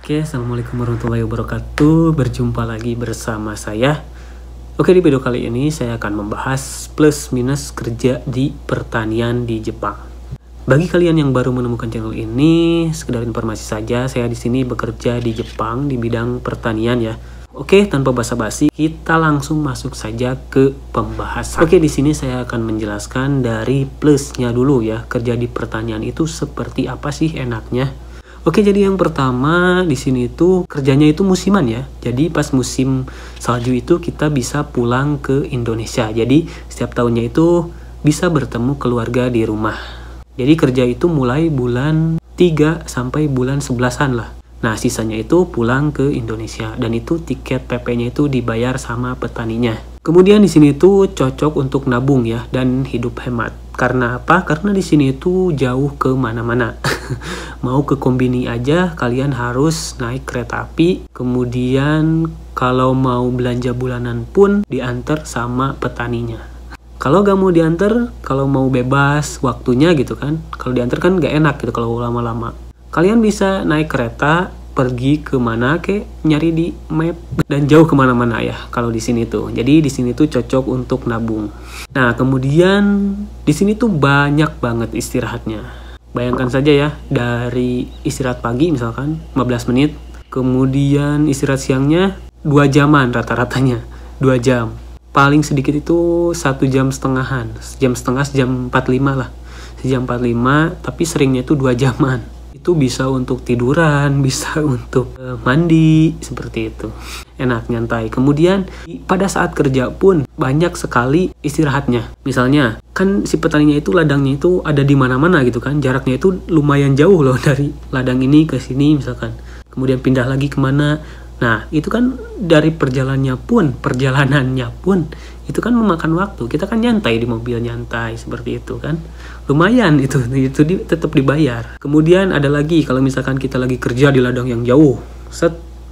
Oke, assalamualaikum warahmatullahi wabarakatuh. Berjumpa lagi bersama saya. Oke, di video kali ini saya akan membahas plus minus kerja di pertanian di Jepang. Bagi kalian yang baru menemukan channel ini, sekedar informasi saja, saya di sini bekerja di Jepang di bidang pertanian ya. Oke, tanpa basa-basi, kita langsung masuk saja ke pembahasan. Oke, di sini saya akan menjelaskan dari plusnya dulu ya. Kerja di pertanian itu seperti apa sih enaknya? Oke, jadi yang pertama di sini itu kerjanya itu musiman ya. Jadi pas musim salju itu kita bisa pulang ke Indonesia. Jadi setiap tahunnya itu bisa bertemu keluarga di rumah. Jadi kerja itu mulai bulan 3 sampai bulan 11-an lah. Nah, sisanya itu pulang ke Indonesia dan itu tiket PP-nya itu dibayar sama petaninya. Kemudian di sini tuh cocok untuk nabung ya dan hidup hemat. Karena apa? Karena di sini itu jauh ke mana-mana. Mau ke Kombini aja kalian harus naik kereta api. Kemudian kalau mau belanja bulanan pun diantar sama petaninya. Kalau gak mau diantar, kalau mau bebas waktunya gitu kan. Kalau diantar kan gak enak gitu kalau lama-lama. Kalian bisa naik kereta pergi kemana nyari di map dan jauh kemana-mana ya kalau di sini tuh. Jadi di sini tuh cocok untuk nabung. Nah, kemudian di sini tuh banyak banget istirahatnya. Bayangkan saja ya, dari istirahat pagi misalkan 15 menit, kemudian istirahat siangnya 2 jaman rata-ratanya, 2 jam. Paling sedikit itu 1 jam setengahan, sejam 45 lah. Sejam 45, tapi seringnya itu 2 jaman. Itu bisa untuk tiduran, bisa untuk mandi, seperti itu. Enak, nyantai. Kemudian pada saat kerja pun banyak sekali istirahatnya. Misalnya, kan si petaninya itu ladangnya itu ada di mana-mana gitu kan. Jaraknya itu lumayan jauh loh dari ladang ini ke sini misalkan. Kemudian pindah lagi kemana. Nah, itu kan dari perjalanannya pun itu kan memakan waktu. Kita kan nyantai di mobil, nyantai seperti itu kan. Lumayan itu tetap dibayar. Kemudian ada lagi kalau misalkan kita lagi kerja di ladang yang jauh,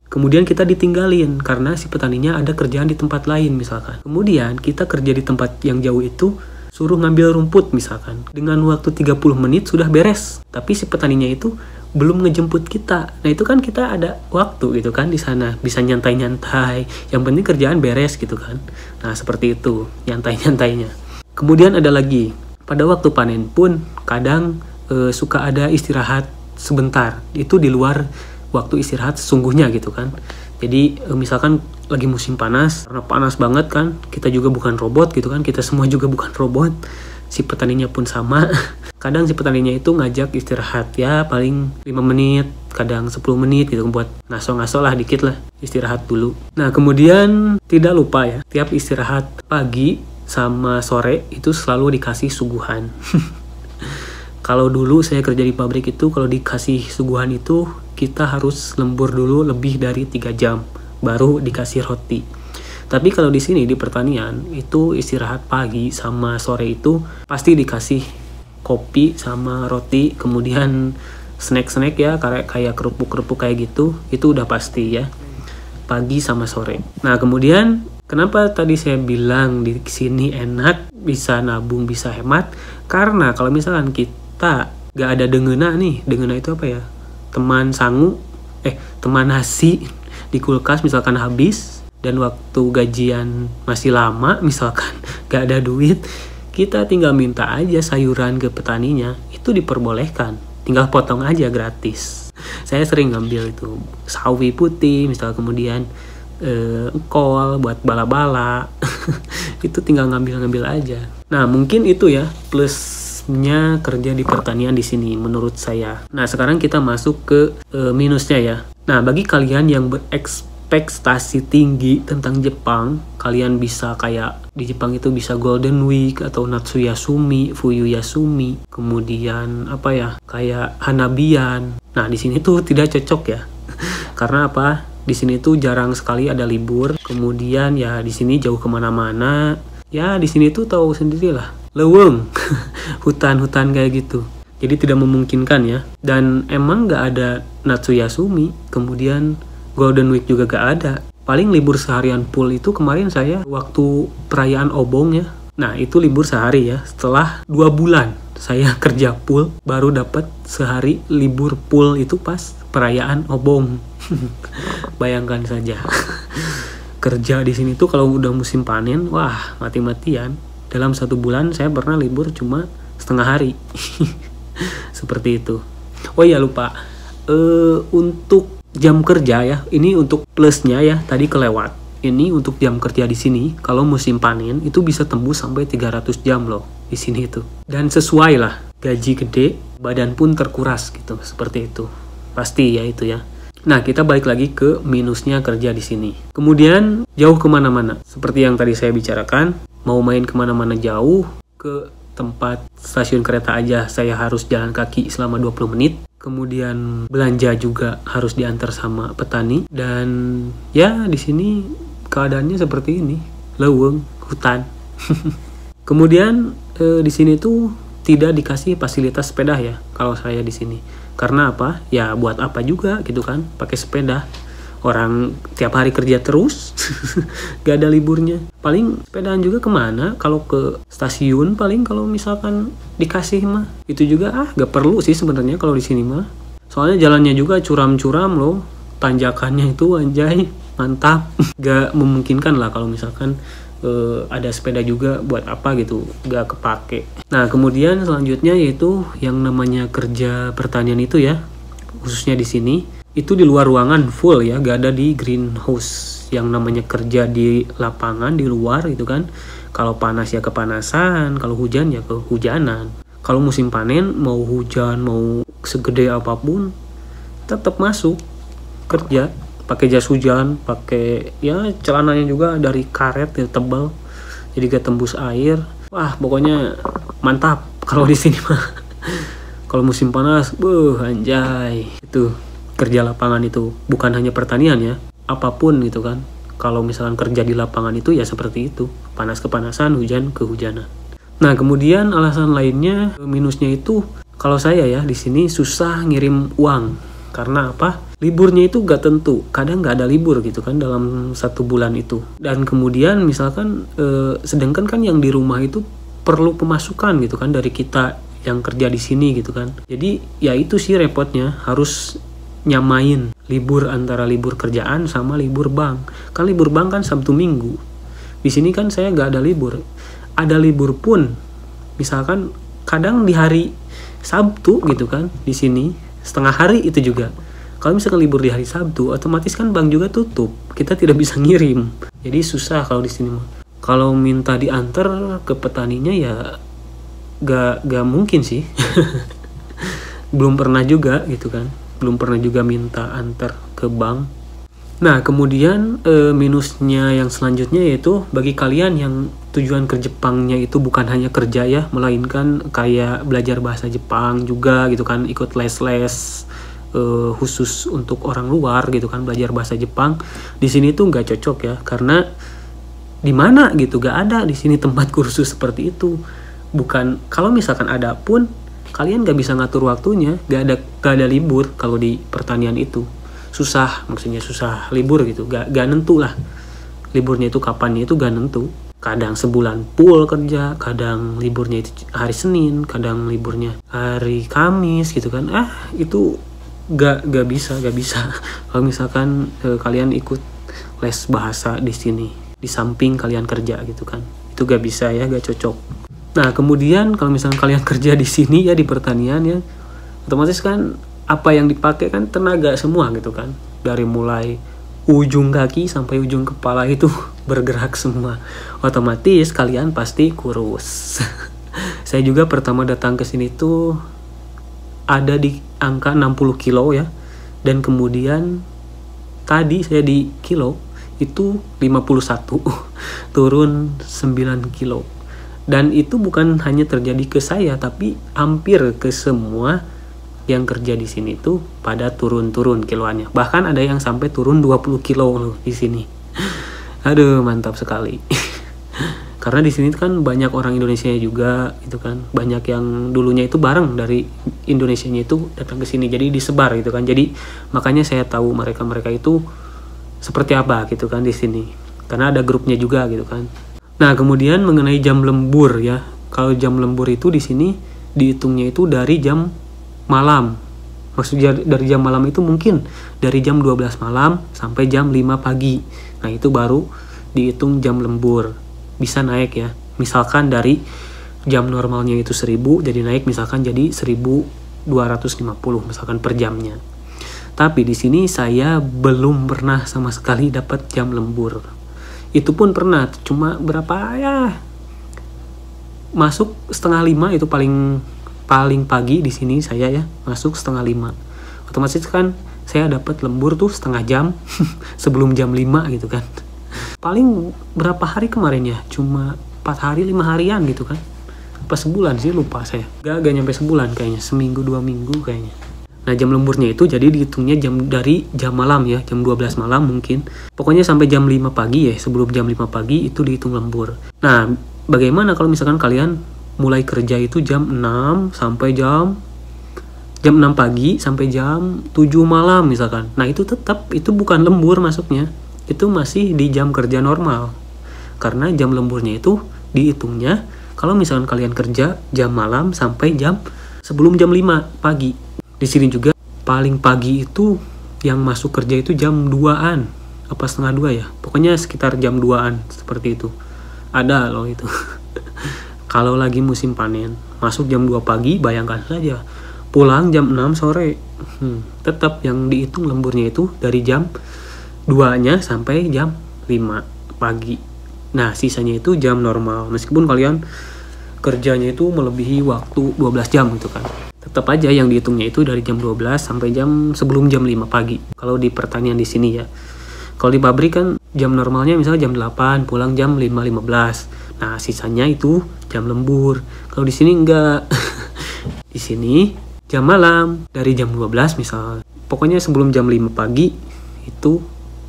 kemudian kita ditinggalin karena si petaninya ada kerjaan di tempat lain misalkan. Kemudian kita kerja di tempat yang jauh itu suruh ngambil rumput misalkan. Dengan waktu 30 menit sudah beres. Tapi si petaninya itu belum ngejemput kita. Nah, itu kan kita ada waktu gitu kan di sana, bisa nyantai-nyantai. Yang penting kerjaan beres gitu kan. Nah, seperti itu, nyantai-nyantainya. Kemudian ada lagi, pada waktu panen pun kadang suka ada istirahat sebentar. Itu di luar waktu istirahat sesungguhnya gitu kan. Jadi misalkan lagi musim panas, karena panas banget kan, kita juga bukan robot gitu kan, kita semua juga bukan robot. Si petaninya pun sama. Kadang si petaninya itu ngajak istirahat ya paling 5 menit, kadang 10 menit gitu buat ngaso-ngaso lah dikit lah, istirahat dulu. Nah, kemudian tidak lupa ya, tiap istirahat pagi sama sore itu selalu dikasih suguhan. Kalau dulu saya kerja di pabrik itu, kalau dikasih suguhan itu kita harus lembur dulu lebih dari 3 jam baru dikasih roti. Tapi kalau di sini di pertanian itu istirahat pagi sama sore itu pasti dikasih kopi sama roti, kemudian snack-snack ya kayak kerupuk-kerupuk kayak gitu, itu udah pasti ya pagi sama sore. Nah, kemudian kenapa tadi saya bilang di sini enak, bisa nabung, bisa hemat? Karena kalau misalkan kita gak ada dengena nih, dengena itu apa ya? Teman nasi di kulkas misalkan habis, dan waktu gajian masih lama misalkan gak ada duit, kita tinggal minta aja sayuran ke petaninya, itu diperbolehkan, tinggal potong aja gratis. Saya sering ngambil itu sawi putih misal, kemudian kol buat bala-bala. Itu tinggal ngambil aja. Nah, mungkin itu ya plusnya kerja di pertanian di sini menurut saya. Nah, sekarang kita masuk ke minusnya ya. Nah, bagi kalian yang berekspektasi tinggi tentang Jepang, kalian bisa kayak di Jepang itu bisa Golden Week atau Natsuyasumi, Fuyuyasumi, kemudian kayak Hanabian. Nah, di sini tuh tidak cocok ya. Karena apa? Di sini tuh jarang sekali ada libur. Kemudian ya di sini jauh kemana-mana. Ya di sini tuh tahu sendirilah, leweng, hutan-hutan kayak gitu. Jadi tidak memungkinkan ya. Dan emang nggak ada Natsuyasumi, kemudian Golden Week juga gak ada. Paling libur seharian full itu kemarin saya waktu perayaan Obong ya. Nah, itu libur sehari ya. Setelah 2 bulan saya kerja full, baru dapat sehari libur full itu pas perayaan obong. Bayangkan saja. Kerja di sini tuh kalau udah musim panen, wah mati-matian. Dalam 1 bulan saya pernah libur cuma setengah hari. Seperti itu. Oh iya lupa. Untuk jam kerja ya, ini untuk plusnya ya, tadi kelewat. Ini untuk jam kerja di sini, kalau musim panen itu bisa tembus sampai 300 jam loh di sini itu. Dan sesuai lah, gaji gede, badan pun terkuras gitu, seperti itu. Pasti ya itu ya. Nah, kita balik lagi ke minusnya kerja di sini. Kemudian jauh kemana-mana. Seperti yang tadi saya bicarakan, mau main kemana-mana jauh, ke tempat stasiun kereta aja saya harus jalan kaki selama 20 menit. Kemudian belanja juga harus diantar sama petani. Dan ya di sini keadaannya seperti ini, leuweung, hutan. Kemudian di sini tuh tidak dikasih fasilitas sepeda ya kalau saya di sini. Karena apa? Ya buat apa juga gitu kan, pakai sepeda. Orang tiap hari kerja terus, gak ada liburnya. Paling sepedaan juga kemana? Kalau ke stasiun paling kalau misalkan dikasih mah. Itu juga gak perlu sih sebenarnya kalau di sini mah. Soalnya jalannya juga curam-curam loh. Tanjakannya itu anjay, mantap. Gak memungkinkan lah kalau misalkan ada sepeda juga buat apa gitu, gak kepake. Nah kemudian selanjutnya yaitu yang namanya kerja pertanian itu ya, khususnya di sini itu di luar ruangan full ya, gak ada di greenhouse. Yang namanya kerja di lapangan di luar gitu kan, kalau panas ya kepanasan, kalau hujan ya kehujanan. Kalau musim panen mau hujan mau segede apapun tetap masuk kerja, pakai jas hujan, pakai ya celananya juga dari karet ya, tebal jadi gak tembus air. Wah pokoknya mantap kalau di sini mah. Kalau musim panas, anjay, itu kerja lapangan itu bukan hanya pertanian ya, apapun gitu kan. Kalau misalkan kerja di lapangan itu ya seperti itu, panas kepanasan, hujan kehujanan. Nah kemudian alasan lainnya minusnya itu kalau saya ya di sini susah ngirim uang. Karena apa? Liburnya itu gak tentu, kadang gak ada libur gitu kan dalam 1 bulan itu. Dan kemudian misalkan sedangkan kan yang di rumah itu perlu pemasukan gitu kan dari kita yang kerja di sini gitu kan. Jadi ya itu sih repotnya, harus nyamain libur antara libur kerjaan sama libur bank. Kan libur bank kan Sabtu Minggu. Di sini kan saya gak ada libur. Ada libur pun misalkan kadang di hari Sabtu gitu kan di sini. Setengah hari itu juga. Kalau misalkan libur di hari Sabtu, otomatis kan bank juga tutup. Kita tidak bisa ngirim. Jadi susah kalau di sini mah. Kalau minta diantar ke petaninya ya gak mungkin sih. Belum pernah juga gitu kan. Belum pernah juga minta antar ke bank. Nah kemudian minusnya yang selanjutnya yaitu bagi kalian yang tujuan ke Jepangnya itu bukan hanya kerja ya, melainkan kayak belajar bahasa Jepang juga gitu kan, ikut les-les khusus untuk orang luar gitu kan, belajar bahasa Jepang. Di sini tuh nggak cocok ya, karena di mana gitu gak ada di sini tempat kursus seperti itu. Bukan, kalau misalkan ada pun kalian gak bisa ngatur waktunya, gak ada libur kalau di pertanian itu. Susah, maksudnya susah libur gitu, gak nentu lah liburnya itu kapannya itu gak nentu. Kadang sebulan full kerja, kadang liburnya itu hari Senin, kadang liburnya hari Kamis gitu kan. Itu gak bisa kalau misalkan kalian ikut les bahasa di sini di samping kalian kerja gitu kan, itu gak bisa ya, gak cocok. Nah kemudian kalau misalkan kalian kerja di sini ya di pertanian ya, otomatis kan apa yang dipakai kan tenaga semua gitu kan, dari mulai ujung kaki sampai ujung kepala itu bergerak semua, otomatis kalian pasti kurus. Saya juga pertama datang ke sini tuh ada di angka 60 kilo ya, dan kemudian tadi saya di kilo itu 51, turun 9 kilo. Dan itu bukan hanya terjadi ke saya, tapi hampir ke semua yang kerja di sini tuh pada turun-turun kiloannya. Bahkan ada yang sampai turun 20 kilo loh di sini. Aduh, mantap sekali. Karena di sini kan banyak orang Indonesia juga gitu kan. Banyak yang dulunya itu bareng dari Indonesianya itu datang ke sini, jadi disebar gitu kan. Jadi makanya saya tahu mereka itu seperti apa gitu kan di sini. Karena ada grupnya juga gitu kan. Nah, kemudian mengenai jam lembur ya. Kalau jam lembur itu di sini dihitungnya itu dari jam malam Maksudnya dari jam malam itu mungkin dari jam 12 malam sampai jam 5 pagi. Nah itu baru dihitung jam lembur. Bisa naik ya. Misalkan dari jam normalnya itu 1000, jadi naik misalkan jadi 1250 misalkan per jamnya. Tapi di sini saya belum pernah sama sekali dapat jam lembur. Itu pun pernah, cuma berapa ya? Masuk 4:30 itu paling pagi di sini saya ya, masuk 4:30. Otomatis kan saya dapat lembur tuh setengah jam sebelum jam 5 gitu kan. Paling berapa hari kemarin ya? Cuma 4 hari, 5 harian gitu kan. Apa sebulan sih, lupa saya. Gak nyampe sebulan kayaknya, seminggu 2 minggu kayaknya. Nah jam lemburnya itu jadi dihitungnya dari jam malam ya, jam 12 malam mungkin. Pokoknya sampai jam 5 pagi ya, sebelum jam 5 pagi itu dihitung lembur. Nah bagaimana kalau misalkan kalian mulai kerja itu jam 6 sampai jam 6 pagi sampai jam 7 malam misalkan. Nah itu tetap, itu bukan lembur masuknya. Itu masih di jam kerja normal. Karena jam lemburnya itu dihitungnya kalau misalkan kalian kerja jam malam sampai sebelum jam 5 pagi. Di sini juga paling pagi itu yang masuk kerja itu jam 2-an, apa setengah 2 ya. Pokoknya sekitar jam 2-an seperti itu. Ada loh itu. Kalau lagi musim panen, masuk jam 2 pagi, bayangkan saja. Pulang jam 6 sore. Tetap yang dihitung lemburnya itu dari jam 2-nya sampai jam 5 pagi. Nah, sisanya itu jam normal. Meskipun kalian kerjanya itu melebihi waktu 12 jam gitu kan. Tetap aja yang dihitungnya itu dari jam 12 sampai sebelum jam 5 pagi. Kalau di pertanian di sini ya. Kalau di pabrik kan jam normalnya misalnya jam 8, pulang jam 5.15. Nah, sisanya itu jam lembur. Kalau di sini enggak. Di sini jam malam dari jam 12 misal. Pokoknya sebelum jam 5 pagi itu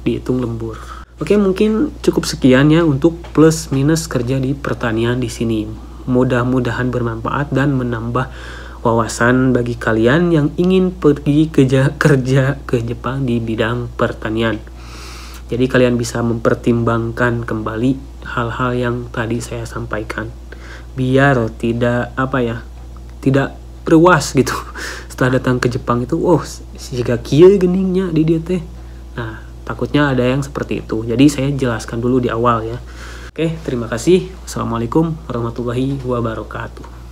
dihitung lembur. Oke, mungkin cukup sekian ya untuk plus minus kerja di pertanian di sini. Mudah-mudahan bermanfaat dan menambah wawasan bagi kalian yang ingin pergi kerja ke Jepang di bidang pertanian. Jadi kalian bisa mempertimbangkan kembali hal-hal yang tadi saya sampaikan. Biar tidak tidak berwas gitu. Setelah datang ke Jepang itu, siga kieu geningnya di dia teh. Nah, takutnya ada yang seperti itu. Jadi saya jelaskan dulu di awal ya. Oke, terima kasih. Wassalamualaikum warahmatullahi wabarakatuh.